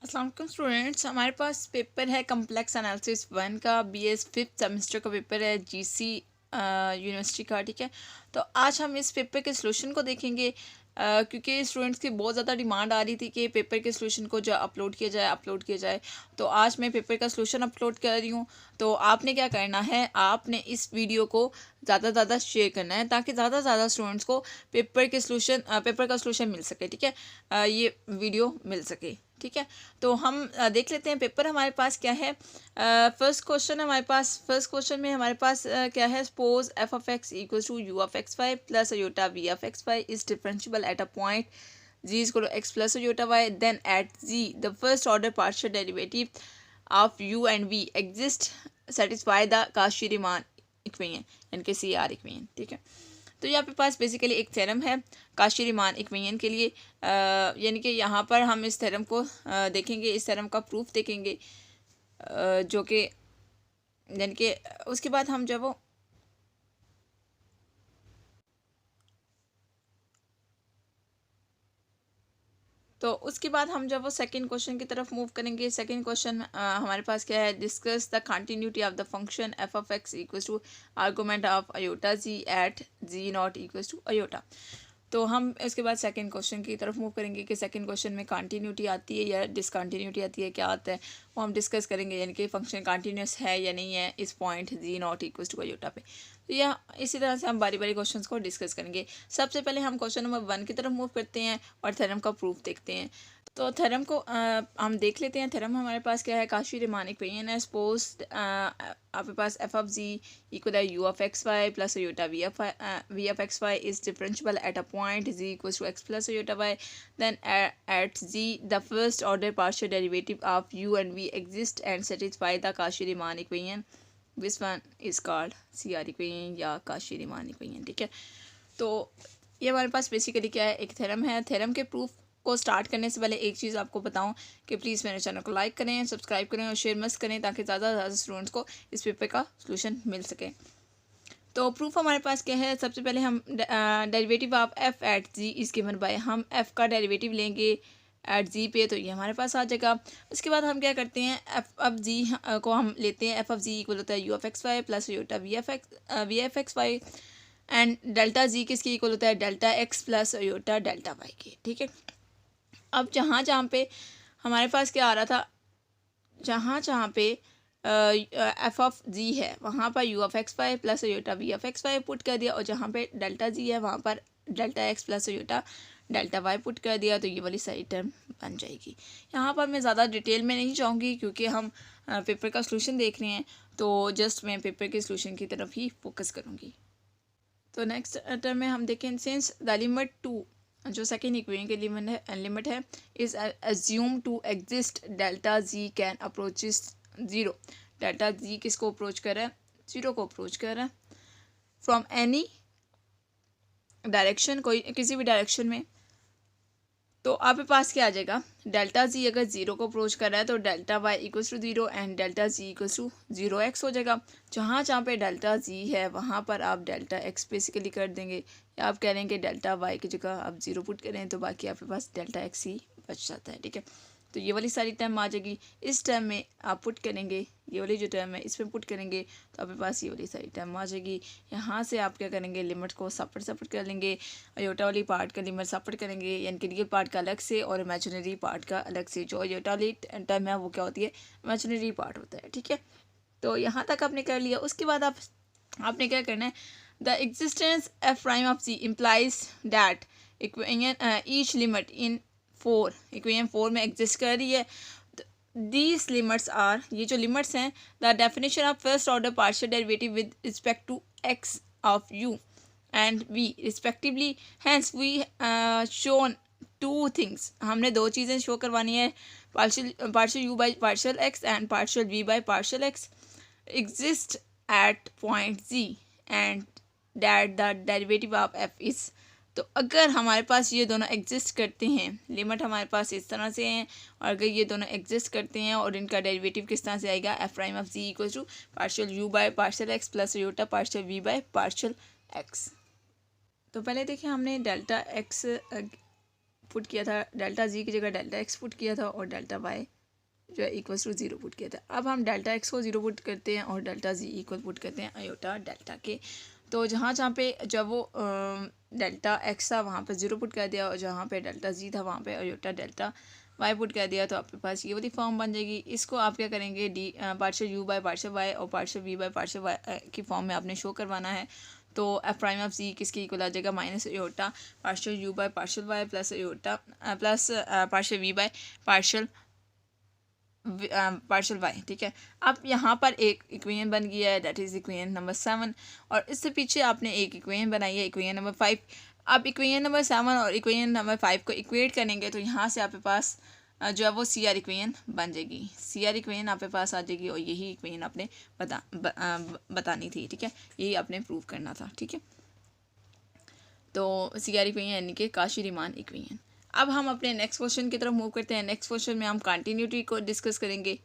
अस्सलाम वालेकुम स्टूडेंट्स, हमारे पास पेपर है कम्प्लेक्स एनालिसिस 1 का BS 5th सेमेस्टर का पेपर है GC यूनिवर्सिटी का। ठीक है, तो आज हम इस पेपर के सॉल्यूशन को देखेंगे क्योंकि स्टूडेंट्स की बहुत ज़्यादा डिमांड आ रही थी कि पेपर के सॉल्यूशन को जो अपलोड किया जाए। तो आज मैं पेपर का सॉल्यूशन अपलोड कर रही हूँ। तो आपने क्या करना है, आपने इस वीडियो को ज़्यादा से ज़्यादा शेयर करना है ताकि ज़्यादा से ज़्यादा स्टूडेंट्स को पेपर का सॉल्यूशन मिल सके। ठीक है, ये वीडियो मिल सके। ठीक है, तो हम देख लेते हैं पेपर हमारे पास क्या है। फर्स्ट क्वेश्चन में हमारे पास क्या है, suppose f of x equals to u of x y plus iota v of x y is differentiable at a point g is equal to x plus iota y, then at z the first order partial derivative of u and v exist satisfy the Cauchy-Riemann equation यानी कि CR equation. ठीक है, तो यहाँ पे पास basically एक theorem है काशी-रीमान equation के लिए, यानी कि यहाँ पर हम इस थ्योरम को देखेंगे, इस थ्योरम का प्रूफ देखेंगे, जो कि यानी कि उसके बाद हम जब वो सेकंड क्वेश्चन की तरफ मूव करेंगे। सेकंड क्वेश्चन हमारे पास क्या है, discuss the continuity of the function f of x equals to argument of iota z at z not equals to iota. तो हम इसके बाद सेकंड क्वेश्चन की तरफ मूव करेंगे कि सेकंड क्वेश्चन में कंटिन्यूटी आती है या डिसकंटिन्यूटी आती है, क्या आता है वो हम डिस्कस करेंगे, यानी कि फंक्शन कंटिन्यूस है या नहीं है इस point z not equals to iota पे। तो यह इसी तरह से हम बारी बारी क्वेश्चंस को डिस्कस करेंगे। सबसे पहले हम क्वेश्चन नंबर 1 की तरफ मूव करते हैं और थ्योरम का प्रूफ देखते हैं। तो थ्योरम को हम देख लेते हैं। थ्योरम हमारे पास क्या है, काशी-रीमान इक्वेशन है। सपोज आपके पास f of z equal u of x y plus iota v of x y is differentiable at a point z equals to x plus iota y, then at z the first order partial derivative of u and v exist and satisfy the Cauchy Riemann equation. This one is called CR equation या Cauchy Riemann equation. ठीक है, तो ये हमारे पास basically क्या है, एक theorem है। थ्योरम के प्रूफ को स्टार्ट करने से पहले एक चीज़ आपको बताऊं कि प्लीज़ मेरे चैनल को लाइक करें, सब्सक्राइब करें और शेयर मस्त करें ताकि ज़्यादा से ज़्यादा स्टूडेंट्स को इस पेपर का सॉल्यूशन मिल सके। तो प्रूफ हमारे पास क्या है, सबसे पहले हम derivative of f at z is given by, हम एफ का डेरिवेटिव लेंगे एट जी पे, तो ये हमारे पास आ जाएगा। उसके बाद हम क्या करते हैं, एफ ऑफ जी को हम लेते हैं, एफ ऑफ जी इक्वल होता है u of x y plus iota v f x y and delta z किसके इक्वल होता है, delta x plus iota delta y के। ठीक है, अब जहाँ जहाँ पे हमारे पास क्या आ रहा था, जहाँ जहाँ पे एफ ऑफ जी है वहाँ पर u of x y plus iota v of x y put कर दिया, और जहाँ पे डेल्टा जी है वहाँ पर delta x plus iota delta y put कर दिया, तो ये वाली सारी टर्म बन जाएगी। यहाँ पर मैं ज़्यादा डिटेल में नहीं जाऊँगी क्योंकि हम पेपर का सॉल्यूशन देख रहे हैं, तो जस्ट मैं पेपर के सॉल्यूशन की तरफ ही फोकस करूँगी। तो नेक्स्ट टर्म में हम देखें, सिंस द लिमिट टू, जो सेकेंड इक्वेशन की लिमिट है is assume to exist delta z can approaches zero. Delta z किसको अप्रोच कर रहा है, ज़ीरो को अप्रोच कर रहा है फ्रॉम एनी डायरेक्शन, कोई किसी भी डायरेक्शन में। तो आपके पास क्या आ जाएगा, डेल्टा जी अगर ज़ीरो को अप्रोच कर रहा है तो delta y equals to zero and delta z equals to zero x हो जाएगा। जहाँ जहाँ पे डेल्टा जी है वहाँ पर आप डेल्टा एक्स बेसिकली कर देंगे, या आप कह रहे हैं कि डेल्टा वाई की जगह आप ज़ीरो पुट करें, तो बाकी आपके पास डेल्टा एक्स ही बच जाता है। ठीक है, तो ये वाली सारी टर्म आ जाएगी। इस टर्म में आप पुट करेंगे, ये वाली जो टर्म है इसमें पुट करेंगे तो आपके पास ये वाली सारी टर्म आ जाएगी। यहाँ से आप क्या करेंगे, लिमिट को सेपरेट कर लेंगे, अयोटा वाली पार्ट का लिमिट सेपरेट करेंगे, यानी कि रियल पार्ट का अलग से और इमेजिनरी पार्ट का अलग से। जो अयोटा वाली टर्म है वो क्या होती है, इमेजिनरी पार्ट होता है। ठीक है, तो यहाँ तक आपने कर लिया। उसके बाद आपने क्या करना है, the existence f prime of z implies that equation each limit in equation 4 में एग्जिस्ट कर रही है। दीज लिमिट्स आर, ये जो लिमिट्स हैं, the definition of first order partial derivative with respect to x of u and v respectively, hence we shown to things, हमने दो चीज़ें शो करवानी है, partial u by partial x and partial v by partial x exist at point z and that the derivative of f is. तो अगर हमारे पास ये दोनों एग्जिस्ट करते हैं, लिमिट हमारे पास इस तरह से हैं, और अगर ये दोनों एग्जिस्ट करते हैं और इनका डेरिवेटिव किस तरह से आएगा, f prime of z equal to partial u by partial x plus iota partial v by partial x. तो पहले देखिए हमने डेल्टा एक्स पुट किया था, डेल्टा जी की जगह डेल्टा एक्स पुट किया था और डेल्टा वाई जो है इक्वल्स टू 0 पुट किया था। अब हम डेल्टा एक्स को 0 पुट करते हैं और डेल्टा जी इक्वल पुट करते हैं अयोटा डेल्टा के। तो जहाँ जहाँ पे जब वो डेल्टा एक्स था वहाँ पे 0 पुट कर दिया और जहाँ पे डेल्टा जी था वहाँ पे अयोटा डेल्टा वाई पुट कर दिया, तो आपके पास ये वाली फॉर्म बन जाएगी। इसको आप क्या करेंगे, d partial u by partial y और partial v by partial y की फॉर्म में आपने शो करवाना है। तो एफ प्राइम ऑफ जी किसके इक्वल आ जाएगा, minus iota partial u by partial y plus iota plus partial v by partial partial y. ठीक है, अब यहाँ पर एक इक्वेशन बन गया है, दैट इज़ इक्वेशन नंबर 7, और इससे पीछे आपने एक इक्वेशन बनाई है इक्वेशन नंबर 5। अब इक्वेशन नंबर 7 और इक्वेशन नंबर 5 को इक्वेट करेंगे तो यहाँ से आपके पास जो है वो सी आर इक्वेशन बन जाएगी। सी आर इक्वेशन आपके पास आ जाएगी और यही इक्वेशन आपने बतानी थी। ठीक है, यही आपने प्रूव करना था। ठीक है, तो सी आर इक्वेशन यानी कि काशी-रीमान इक्वेशन। अब हम अपने नेक्स्ट क्वेश्चन की तरफ मूव करते हैं। नेक्स्ट क्वेश्चन में हम कंटिन्यूटी को डिस्कस करेंगे।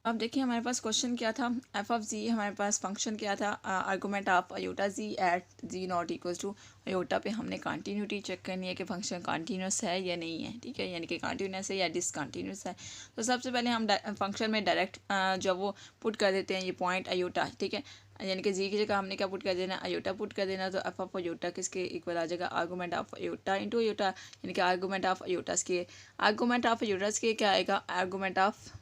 अब देखिए हमारे पास क्वेश्चन क्या था, एफ ऑफ जी हमारे पास फंक्शन क्या था, argument of iota z at z not equals to iota पे हमने कंटिन्यूटी चेक करनी है कि फंक्शन कंटिन्यूस है या नहीं है। ठीक है, यानी कि कंटिन्यूस है या डिसकंटिन्यूस है। तो सबसे पहले हम फंक्शन में डायरेक्ट जब वो पुट कर देते हैं ये पॉइंट अयोटा। ठीक है, यानी कि जी की जगह हमने क्या पुट कर देना, अयोटा पुट कर देना। तो एफ ऑफ अयोटा किसके इक्वल आ जाएगा, argument of iota into iota, यानी कि आर्गूमेंट ऑफ अयोटास के, आर्गूमेंट ऑफ अयोटास के क्या आएगा, आर्गूमेंट ऑफ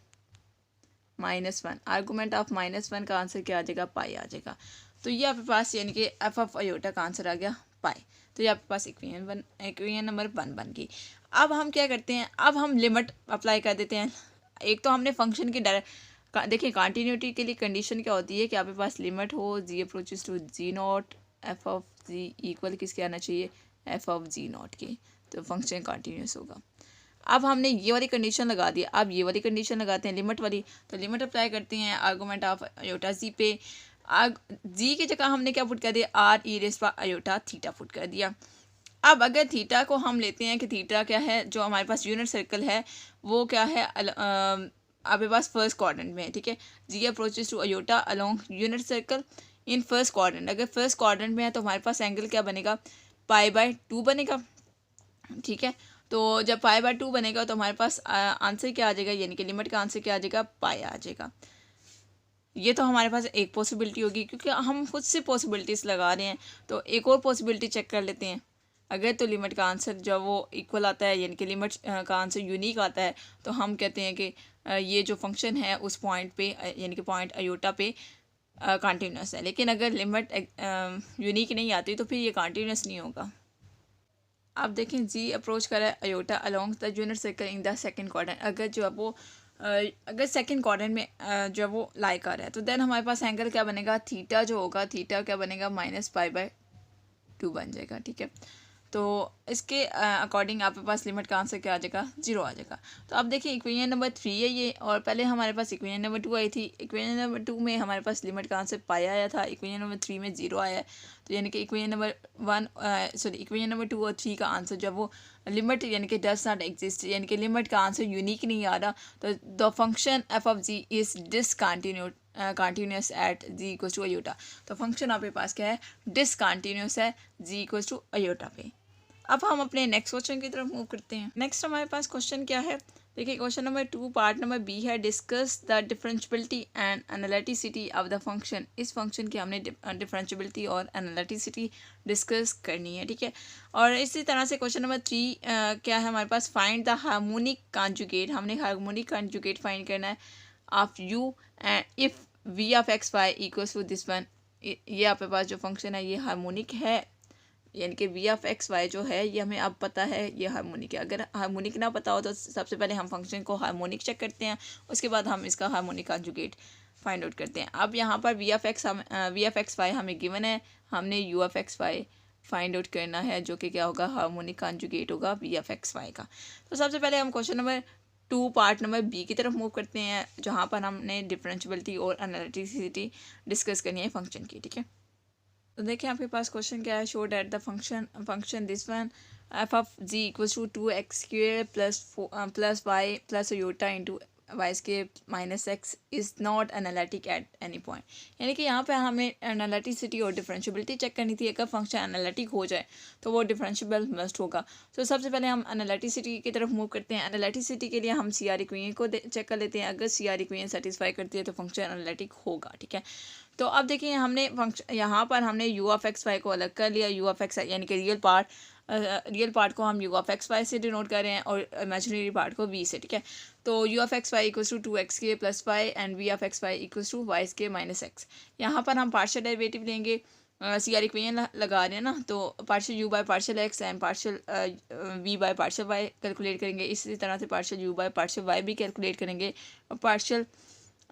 -1। आर्गूमेंट ऑफ -1 का आंसर क्या आ जाएगा, पाई आ जाएगा। तो ये आपके पास यानी कि एफ ऑफ अयोटा का आंसर आ गया पाई। तो ये आपके पास इक्वेशन नंबर 1 बन गई। अब हम क्या करते हैं, अब हम लिमिट अप्लाई कर देते हैं। एक तो हमने फंक्शन की देखिए कंटिन्यूटी के लिए कंडीशन क्या होती है कि आपके पास लिमिट हो z approaches to z naught f of z equal किसके आना चाहिए, एफ ऑफ जी नॉट के, तो फंक्शन कंटिन्यूस होगा। अब हमने ये वाली कंडीशन लगा दी, अब ये वाली कंडीशन लगाते हैं लिमिट वाली। तो लिमिट अप्लाई करते हैं आर्गूमेंट ऑफ अयोटा जी पे। जी की जगह हमने क्या पुट कर दिया, आर ई रेस पर अयोटा थीटा पुट कर दिया। अब अगर थीटा को हम लेते हैं कि थीटा क्या है, जो हमारे पास यूनिट सर्कल है वो क्या है, आपके पास फर्स्ट क्वाड्रेंट में है। ठीक है, z approaches to iota along unit circle in first quadrant. अगर फर्स्ट क्वाड्रेंट में है तो हमारे पास एंगल क्या बनेगा, π/2 बनेगा। ठीक है, तो जब π/2 बनेगा तो हमारे पास आंसर क्या आ जाएगा, यानी कि लिमिट का आंसर क्या आ जाएगा, पाई आ जाएगा। ये तो हमारे पास एक पॉसिबिलिटी होगी, क्योंकि हम खुद से पॉसिबिलिटीज़ लगा रहे हैं। तो एक और पॉसिबिलिटी चेक कर लेते हैं। अगर तो लिमिट का आंसर जब वो इक्वल आता है, यानी कि लिमिट का आंसर यूनिक आता है, तो हम कहते हैं कि ये जो फंक्शन है उस पॉइंट पे यानी कि पॉइंट अयोटा पे कंटिन्यूस है। लेकिन अगर लिमिट यूनिक नहीं आती तो फिर ये कंटिन्यूस नहीं होगा। आप देखें जी अप्रोच कर रहा है iota along the unit circle in the second quadrant. अगर जो है वो अगर सेकंड क्वाड्रेंट में जो है वो लाई कर रहा है, तो देन हमारे पास एंगल क्या बनेगा, थीटा जो होगा, थीटा क्या बनेगा, -π/2 बन जाएगा। ठीक है, तो इसके अकॉर्डिंग आपके पास लिमिट का आंसर क्या आ जाएगा, 0 आ जाएगा। तो अब देखिए इक्वेशन नंबर 3 है ये, और पहले हमारे पास इक्वेशन नंबर 2 आई थी। इक्वेशन नंबर 2 में हमारे पास लिमिट का आंसर पाई आया था, इक्वेशन नंबर 3 में 0 आया है। तो यानी कि इक्वेशन नंबर 2 और 3 का आंसर जब वो लिमिट यानी कि डज नॉट एग्जिस्ट, यानी कि लिमिट का आंसर यूनिक नहीं आ रहा, तो the function f of z is continuous at z equals to iota. तो फंक्शन आपके पास क्या है, डिसकंटिन्यूस है जी इक्वल्स टू अयोटा पे। अब हम अपने नेक्स्ट क्वेश्चन की तरफ मूव करते हैं। नेक्स्ट हमारे पास क्वेश्चन क्या है, देखिए question number 2 part number b है, discuss the differentiability and analyticity of the function. इस फंक्शन की हमने डिफरेंशियबिलिटी और एनालिटिसिटी डिस्कस करनी है। ठीक है, और इसी तरह से क्वेश्चन नंबर 3 क्या है हमारे पास, फाइंड द हार्मोनिक कॉन्जुगेट। हमने हार्मोनिक कॉन्जुगेट फाइंड करना है of u and if v of x y equals to this one. ये आपके पास जो फंक्शन है ये हार्मोनिक है, यानी कि वी ऑफ एक्स वाई जो है ये हमें अब पता है ये हार्मोनिक है। अगर हार्मोनिक ना पता हो तो सबसे पहले हम फंक्शन को हार्मोनिक चेक करते हैं, उसके बाद हम इसका हार्मोनिक कॉन्जुगेट फाइंड आउट करते हैं। अब यहाँ पर वी ऑफ एक्स वाई हमें गिवन है, हमने u of x y find out करना है, जो कि क्या होगा, हार्मोनिक कॉन्जुगेट होगा वी ऑफ एक्स वाई का। तो सबसे पहले हम question number 2 part number B की तरफ मूव करते हैं, जहाँ पर हमने डिफरेंशियबिलिटी और एनालिटिसिटी डिस्कस करनी है फंक्शन की। ठीक है, तो देखिए आपके पास क्वेश्चन क्या है, show that the function this one f of z equals to 2x² plus y plus iota into y square minus x is not analytic at any point. यानी कि यहाँ पे हमें एनालिटिसिटी और डिफरेंशियबिलिटी चेक करनी थी। अगर फंक्शन एनालिटिक हो जाए तो वो डिफरेंशिएबल मस्ट होगा। तो सबसे पहले हम एनालिटिसिटी की तरफ मूव करते हैं। एनालिटिसिटी के लिए हम सी आर इक्वेशन को चेक कर लेते हैं। अगर सी आर इक्वेशन सेटिस्फाई करती है तो फंक्शन एनालिटिक होगा, ठीक है। तो अब देखिए हमने फंक्शन यहाँ पर हमने यू ऑफ एक्स वाई को अलग कर लिया। यू ऑफ एक्स यानी कि रियल पार्ट को हम यू ऑफ एक्स वाई से डिनोट कर रहे हैं और इमेजिनरी पार्ट को वी से, ठीक है। तो u of x y equals to 2x के plus y and v of x y equals to y के माइनस एक्स। यहाँ पर हम पार्शियल डेरिवेटिव लेंगे, सी आर इक्वेशन लगा रहे हैं ना, तो partial u by partial x and partial v by partial y calculate करेंगे। इसी तरह से partial u by partial y भी कैलकुलेट करेंगे और partial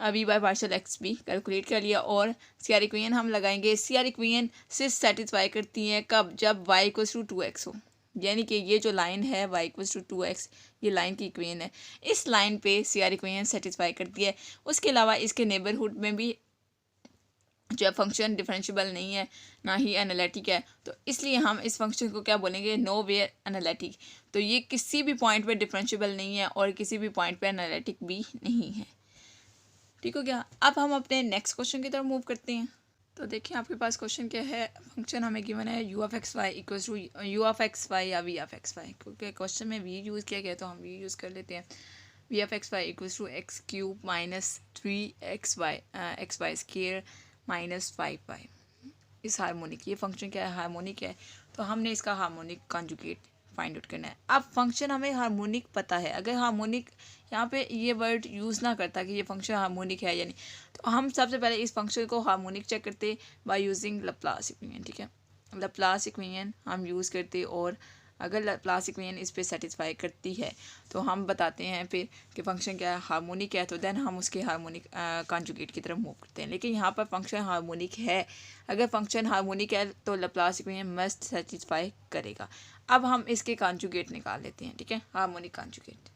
v by partial x भी कैलकुलेट कर लिया। और सी आर इक्वेशन हम लगाएंगे। सी आर इक्वेशन से सेटिस्फाई करती हैं कब? जब वाई इक्वल्स टू 2x हो। यानी कि ये जो लाइन है y इक्वल्स टू 2x, ये लाइन की इक्वेशन है। इस लाइन पे सी आर इक्वेशन सेटिस्फाई करती है। उसके अलावा इसके नेबरहुड में भी जो फंक्शन डिफरेंशिएबल नहीं है, ना ही एनालिटिक है, तो इसलिए हम इस फंक्शन को क्या बोलेंगे? Nowhere analytic. तो ये किसी भी पॉइंट पे डिफरेंशिएबल नहीं है और किसी भी पॉइंट पे एनालिटिक भी नहीं है, ठीक हो गया। अब हम अपने नेक्स्ट क्वेश्चन की तरफ मूव करते हैं। तो देखिए आपके पास क्वेश्चन क्या है। फंक्शन हमें गिवन है u of x y equals to u of x y या वी ऑफ एक्स वाई, क्योंकि क्वेश्चन में वी यूज़ किया गया तो हम वी यूज़ कर लेते हैं। V of x y equals to x cube minus 3 square minus 5y। इस हार्मोनिक, ये फंक्शन क्या है? हार्मोनिक है। तो हमने इसका हार्मोनिक कॉन्जुगेट फाइंड आउट करना है। अब फंक्शन हमें हार्मोनिक पता है। अगर हार्मोनिक यहाँ पे ये वर्ड यूज़ ना करता कि ये फंक्शन हार्मोनिक है यानी, तो हम सबसे पहले इस फंक्शन को हार्मोनिक चेक करते बाय यूजिंग लैप्लास इक्वेशन, ठीक है। लैप्लास इक्वेशन हम यूज़ करते और अगर लैप्लास इक्वेशन इस पे सेटिस्फाई करती है तो हम बताते हैं फिर कि फंक्शन क्या है? हार्मोनिक है। तो देन हम उसके हार्मोनिक कॉन्जुगेट की तरफ मूव करते हैं। लेकिन यहाँ पर फंक्शन हार्मोनिक है। अगर फंक्शन हार्मोनिक है तो लैप्लास इक्वेशन मस्ट सेटिस्फाई करेगा। अब हम इसके कॉन्जुगेट निकाल लेते हैं, ठीक है, हार्मोनिक कॉन्जुगेट।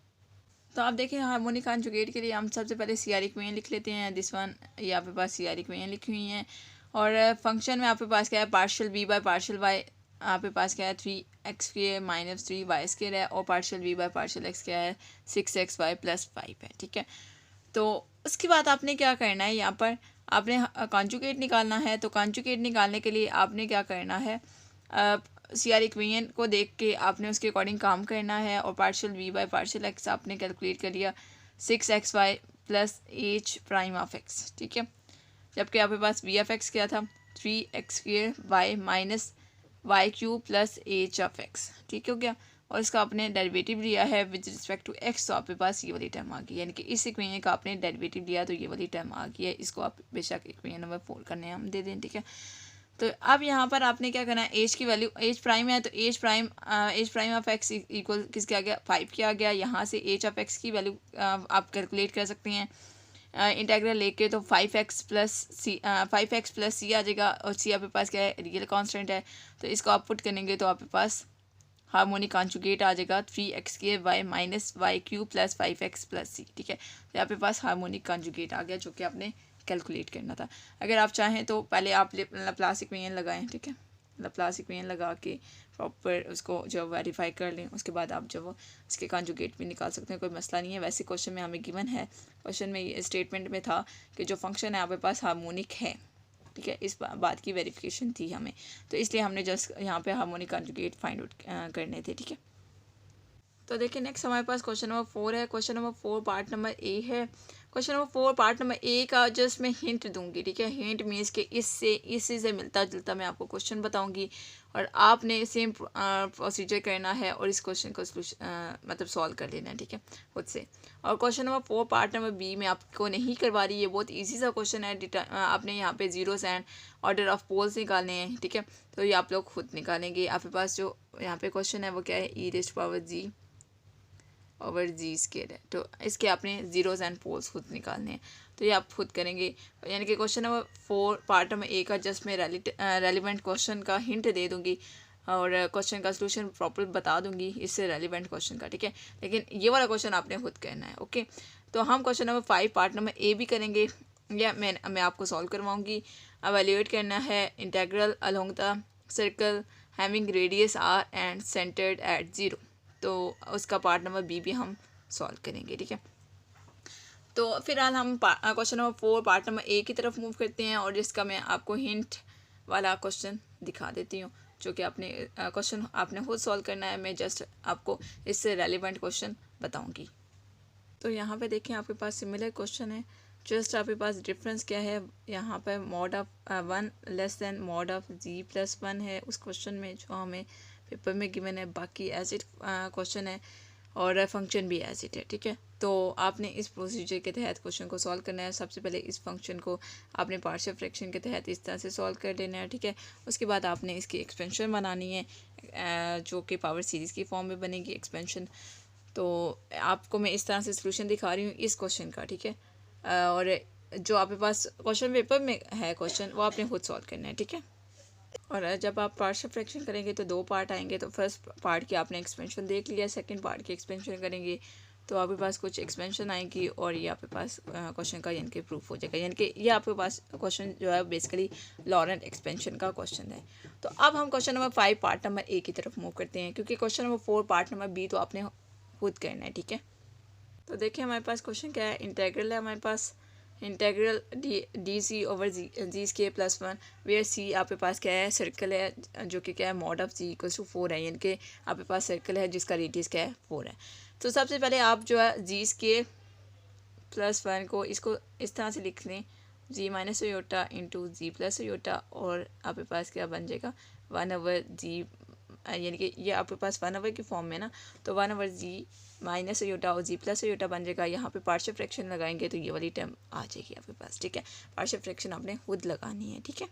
तो आप देखें हार्मोनिक कॉन्जुगेट के लिए हम सबसे पहले सी आर इक्वेशन लिख लेते हैं। दिस वन, ये आपके पास सी आर इक्वेशन लिखी हुई हैं। और फंक्शन में आपके पास क्या है? Partial v by partial y आपके पास क्या है? 3x square minus 3y square है। और partial v by partial x क्या है? 6xy प्लस 5 है, ठीक है। तो उसके बाद आपने क्या करना है? यहाँ पर आपने कॉन्जुगेट निकालना है। तो कॉन्जुगेट निकालने के लिए आपने क्या करना है? सी आर इक्वेशन को देख के आपने उसके अकॉर्डिंग काम करना है। और partial v by partial x आपने कैलकुलेट कर लिया 6xy plus h prime of x, ठीक है। जबकि आपके पास वी ऑफ एक्स क्या था? 3x square y minus y cube plus h of x, ठीक हो गया। और इसका आपने डेरिवेटिव लिया है विद रिस्पेक्ट टू एक्स, तो आपके पास ये वाली टर्म आ गई। यानी कि इस इक्वेशन का आपने डेरिवेटिव लिया तो ये वाली टर्म आ गई है। इसको आप बेशक इक्वेशन नंबर 4 करने हम दे दें, ठीक है। तो अब यहाँ पर आपने क्या करना है? एज की वैल्यू, एज प्राइम है तो h prime of x equal किसके आ गया? 5 के आ गया। यहाँ से एज ऑफ एक्स की वैल्यू आप कैलकुलेट कर सकते हैं इंटेग्रल लेके। तो 5x प्लस सी आ जाएगा। और सी आपके पास क्या है? रियल कांस्टेंट है। तो इसको आप पुट करेंगे तो आपके पास हार्मोनिक कॉन्जुगेट आ जाएगा 3x के y minus y cube plus 5x plus c, ठीक है। तो आपके पास हार्मोनिक कॉन्जुगेट आ गया जो कि आपने कैलकुलेट करना था। अगर आप चाहें तो पहले आप लैप्लास इक्वेशन लगाएं, ठीक है। लैप्लास इक्वेशन लगा के प्रॉपर उसको जो वेरीफाई कर लें, उसके बाद आप जो वो इसके कॉन्जुगेट भी निकाल सकते हैं, कोई मसला नहीं है। वैसे क्वेश्चन में हमें गिवन है, क्वेश्चन में ये स्टेटमेंट में था कि जो फंक्शन है आपके पास हार्मोनिक है, ठीक है। इस बात की वेरिफिकेशन थी हमें, तो इसलिए हमने जस्ट यहाँ पे हार्मोनिक कॉन्जुगेट फाइंड आउट करने थे, ठीक है। तो देखिए नेक्स्ट हमारे पास क्वेश्चन नंबर 4 है। Question number 4 part number a है। Question number 4 part number a का जस्ट मैं हिंट दूंगी, ठीक है। हिंट मीन्स कि इसी से मिलता जुलता मैं आपको क्वेश्चन बताऊंगी और आपने सेम प्रोसीजर करना है और इस क्वेश्चन को मतलब सॉल्व कर लेना है, ठीक है, खुद से। और question number 4 part number B में आपको नहीं करवा रही, ये बहुत ईजी सा क्वेश्चन है। आपने यहाँ पे zeros and order of poles निकालने हैं, ठीक है। तो ये आप लोग खुद निकालेंगे। आपके पास जो यहाँ पे क्वेश्चन है वो क्या है? ई रेज़्ड पावर जी ओवर जी स्क्वायर है। तो इसके आपने जीरोस एंड पोल्स खुद निकालने हैं, तो ये आप खुद करेंगे। यानी कि question number 4 part number a का जस्ट मैं रेलिवेंट क्वेश्चन का हिंट दे दूंगी और क्वेश्चन का सलूशन प्रॉपर बता दूंगी इससे रेलिवेंट क्वेश्चन का, ठीक है। लेकिन ये वाला क्वेश्चन आपने खुद करना है, ओके। तो हम क्वेश्चन नंबर 5 पार्ट नंबर ए भी करेंगे, या मैं आपको सॉल्व करवाऊँगी। एवेल्यूएट करना है integral along the circle having radius R and centred at 0। तो उसका पार्ट नंबर बी भी हम सॉल्व करेंगे, ठीक है। तो फिलहाल हम question number 4 part number A की तरफ मूव करते हैं और जिसका मैं आपको हिंट वाला क्वेश्चन दिखा देती हूँ, जो कि आपने क्वेश्चन आपने खुद सॉल्व करना है। मैं जस्ट आपको इससे रेलिवेंट क्वेश्चन बताऊंगी। तो यहाँ पे देखें आपके पास सिमिलर क्वेश्चन है, जस्ट आपके पास डिफरेंस क्या है, यहाँ पर mod of 1 less than mod of g+1 है उस क्वेश्चन में जो हमें पेपर में गिवन है, बाकी एज इट क्वेश्चन है और फंक्शन भी एज इट है। ठीक है, तो आपने इस प्रोसीजर के तहत क्वेश्चन को सॉल्व करना है। सबसे पहले इस फंक्शन को आपने पार्शियल फ्रैक्शन के तहत इस तरह से सॉल्व कर लेना है। ठीक है, उसके बाद आपने इसकी एक्सपेंशन बनानी है, जो कि पावर सीरीज़ की फॉर्म में बनेगी एक्सपेंशन। तो आपको मैं इस तरह से सॉल्यूशन दिखा रही हूँ इस क्वेश्चन का। ठीक है, और जो आपके पास क्वेश्चन पेपर में है क्वेश्चन, वो आपने खुद सॉल्व करना है। ठीक है, और जब आप पार्शियल फ्रैक्शन करेंगे तो 2 पार्ट आएंगे। तो फर्स्ट पार्ट की आपने एक्सपेंशन देख लिया, सेकंड पार्ट की एक्सपेंशन करेंगे तो आपके पास कुछ एक्सपेंशन आएगी और ये आपके पास क्वेश्चन का यानी कि प्रूफ हो जाएगा। यानी कि ये आपके पास क्वेश्चन जो है बेसिकली लॉरेंट एक्सपेंशन का क्वेश्चन है। तो अब हम question number 5 part number A की तरफ मूव करते हैं, क्योंकि question number 4 part number B तो आपने खुद करना है। ठीक है, तो देखिए हमारे पास क्वेश्चन क्या है, इंटेग्रल है हमारे पास, integral d c over z square plus 1 where c आपके पास क्या है, सर्कल है, जो कि क्या है mod of z equals to 4 है। यानी कि आपके पास सर्कल है जिसका रेडियस क्या है 4 है। तो सबसे पहले आप जो है जी स्केयर प्लस 1 को इसको इस तरह से लिख लें, जी माइनस योटा इंटू जी प्लस योटा, और आपके पास क्या बन जाएगा 1/g, यानी कि ये आपके पास 1/, की फॉर्म में ना, तो 1/g माइनस योटा और जी प्लस योटा बन जाएगा। यहाँ पे पार्शियल फ्रैक्शन लगाएंगे तो ये वाली टर्म आ जाएगी आपके पास। ठीक है, पार्शियल फ्रैक्शन आपने खुद लगानी है। ठीक है,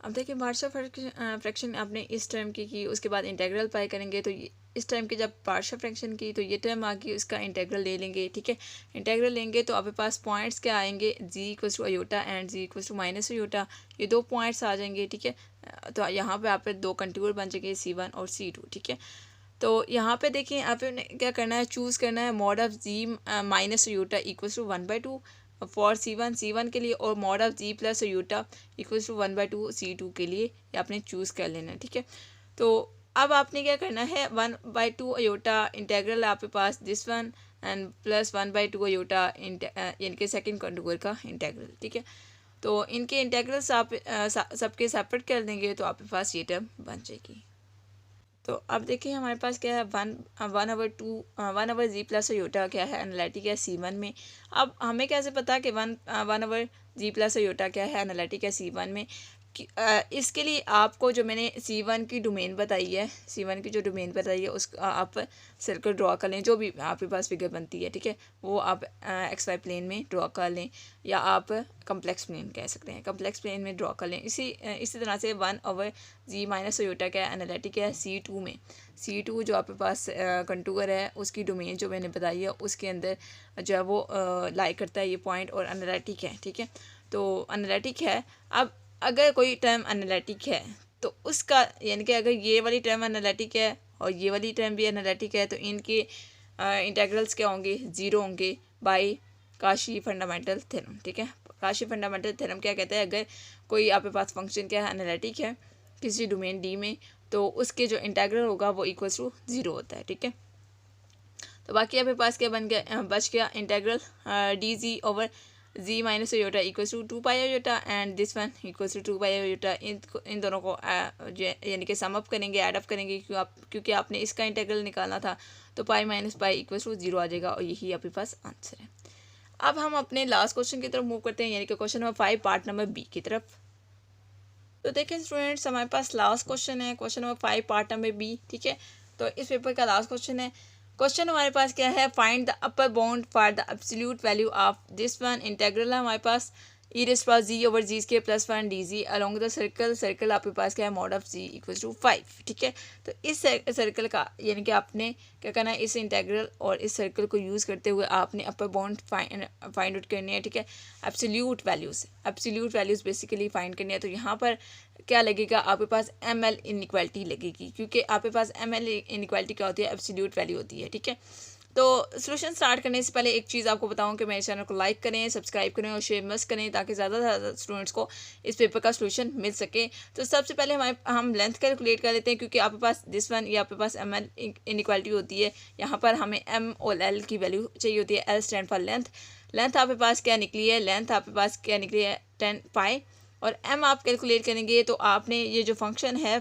अब देखिए पार्शियल फ्रैक्शन आपने इस टर्म की उसके बाद इंटेग्रल पाई करेंगे, तो इस टर्म की जब पार्शियल फ्रैक्शन की तो ये टर्म आ गई, उसका इंटेग्रल ले लेंगे। ठीक है, इंटेग्रल लेंगे तो आपके पास पॉइंट्स क्या आएंगे, z equals to iota and z equals to minus iota, ये 2 पॉइंट्स आ जाएंगे। ठीक है, तो यहाँ पे आप 2 कंटूर बन जाएंगे C1 और C2। ठीक है, तो यहाँ पे देखिए आपने क्या करना है, चूज़ करना है mod of z minus eta equals to 1/2 for C1 के लिए, और mod of z plus eta equals to 1/2 C2 के लिए, ये आपने चूज़ कर लेना है। ठीक है, तो अब आपने क्या करना है, 1/2 अयोटा इंटेग्रल आपके पास this one and plus 1/2 iota यानी कि सेकेंड कंटूर का इंटेग्रल। ठीक है, तो इनके इंटेग्रल्स आप सबके सेपरेट कर देंगे तो आपके पास ये टर्म बन जाएगी। तो अब देखिए हमारे पास क्या है, 1/जी प्लस योटा क्या है, एनालिटिक है C1 में। अब हमें कैसे पता कि 1/जी प्लस योटा क्या है, एनालिटिक है C1 में। इसके लिए आपको जो मैंने C1 की डोमेन बताई है, C1 की जो डोमेन बताई है उसका आप सर्कल ड्रॉ कर लें, जो भी आपके पास फिगर बनती है। ठीक है, वो आप XY प्लेन में ड्रॉ कर लें, या आप कम्प्लेक्स प्लेन कह सकते हैं, कम्प्लेक्स प्लेन में ड्रॉ कर लें। इसी तरह से 1/g माइनस योटा क्या है, एनालिटिक है C2 में। C2 जो आपके पास कंटूर है उसकी डोमेन जो मैंने बताई है उसके अंदर जो है वो लाई करता है ये पॉइंट, और एनालिटिक है। ठीक है, तो एनालिटिक है। अब अगर कोई टर्म एनालिटिक है तो उसका यानी कि अगर ये वाली टर्म एनालिटिक है और ये वाली टर्म भी एनालिटिक है, तो इनके इंटेग्रल्स क्या होंगे, 0 होंगे बाय काशी फंडामेंटल थ्योरम। ठीक है, काशी फंडामेंटल थ्योरम क्या कहता है, अगर कोई आपके पास फंक्शन क्या है एनालिटिक है किसी डोमेन डी में, तो उसके जो इंटेग्रल होगा वो इक्वल्स टू 0 होता है। ठीक है, तो बाकी आपके पास क्या बन गया, बच गया integral d z over z minus iota equals to 2 pi iota and this one equals to 2 pi iota. इन दोनों को यानी कि सम अप करेंगे, ऐड अप करेंगे, क्योंकि आपने इसका इंटेग्रल निकालना था, तो pi minus pi equals to 0 आ जाएगा, और यही आपके पास आंसर है। अब हम अपने लास्ट क्वेश्चन की तरफ मूव करते हैं, यानी कि question number 5 part number B की तरफ। तो देखें स्टूडेंट्स, हमारे पास लास्ट क्वेश्चन है, question number 5 part number B. ठीक है, तो इस पेपर का लास्ट क्वेश्चन है। क्वेश्चन हमारे पास क्या है, find the upper bound for the absolute value of this one. Integral है हमारे पास ई रेज़ पास z over z square plus 1 d z along the circle. Circle आपके पास क्या है, mod of z equals to 5। ठीक है, तो इस सर्कल का यानी कि आपने क्या करना है, इस इंटेग्रल और इस सर्कल को यूज़ करते हुए आपने अपर बाउंड फाइंड आउट करनी है। ठीक है, एब्सोल्यूट वैल्यूज़ बेसिकली फाइंड करनी है। तो यहाँ पर क्या लगेगा, आपके पास ML इनइक्वालिटी लगेगी, क्योंकि आपके पास ML इनइक्वालिटी क्या होती है, एब्सोल्यूट वैल्यू होती है। ठीक है, तो सोल्यूशन स्टार्ट करने से पहले एक चीज़ आपको बताऊं कि मेरे चैनल को लाइक करें, सब्सक्राइब करें और शेयर मस्ट करें ताकि ज़्यादा से ज़्यादा स्टूडेंट्स को इस पेपर का सोल्यूशन मिल सके। तो सबसे पहले हम लेंथ कैलकुलेट कर लेते हैं, क्योंकि आपके पास दिस वन या आपके पास एम एल इनइक्वालिटी होती है। यहाँ पर हमें एम और एल की वैल्यू चाहिए होती है। L stand for length. Length आपके पास क्या निकली है? लेंथ आपके पास क्या निकली है? 10 पाई। और एम आप कैलकुलेट करेंगे तो आपने ये जो फंक्शन है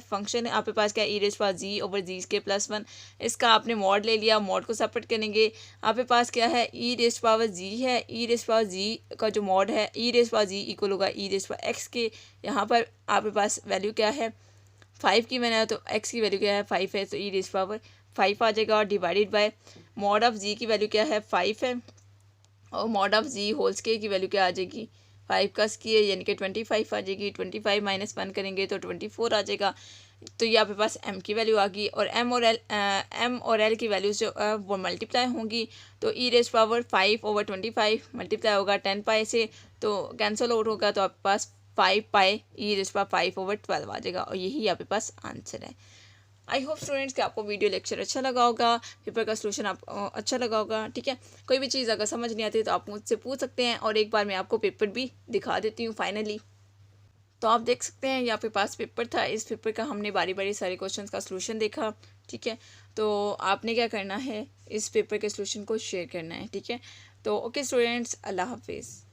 आपके पास क्या है? ई रेज़ पावर जी ओवर जी के प्लस 1। इसका आपने मॉड ले लिया, मॉड को सेपरेट करेंगे। आपके पास क्या है? ई रेज़ पावर जी है। ई रेज़ पावर जी का जो मॉड है, ई रेज़ पावर जी इक्वल होगा ई रेज़ पावर एक्स के। यहाँ पर आपके पास वैल्यू क्या है? 5 की मैंने, तो एक्स की वैल्यू क्या है? 5 है, तो ई रेज़ पावर 5 आ जाएगा। और divided by mod of z की वैल्यू क्या है? 5 है। और mod of z whole square की वैल्यू क्या आ जाएगी? 5 का स्क्वायर यानी कि 25 आ जाएगी। 25 माइनस 1 करेंगे तो 24 आ जाएगा। तो ये आपके पास m की वैल्यू आ गई। और m और l की वैल्यूज जो वो मल्टीप्लाई होंगी। तो ई रेज़ पावर 5 ओवर 25 मल्टीप्लाई होगा 10 पाई से, तो कैंसिल आउट होगा। तो आपके पास 5 पाई ई रेज़ पावर 5 ओवर 12 आ जाएगा। और यही आपके पास आंसर है। आई होप स्टूडेंट्स कि आपको वीडियो लेक्चर अच्छा लगा होगा, पेपर का सोल्यूशन आप अच्छा लगा होगा। ठीक है, कोई भी चीज़ अगर समझ नहीं आती तो आप मुझसे पूछ सकते हैं, और एक बार मैं आपको पेपर भी दिखा देती हूँ फाइनली। तो आप देख सकते हैं ये आपके पास पेपर था। इस पेपर का हमने बारी बारी सारे क्वेश्चंस का सोल्यूशन देखा। ठीक है, तो आपने क्या करना है? इस पेपर के सोल्यूशन को शेयर करना है। ठीक है, तो ओके स्टूडेंट्स, अल्लाह हाफिज़।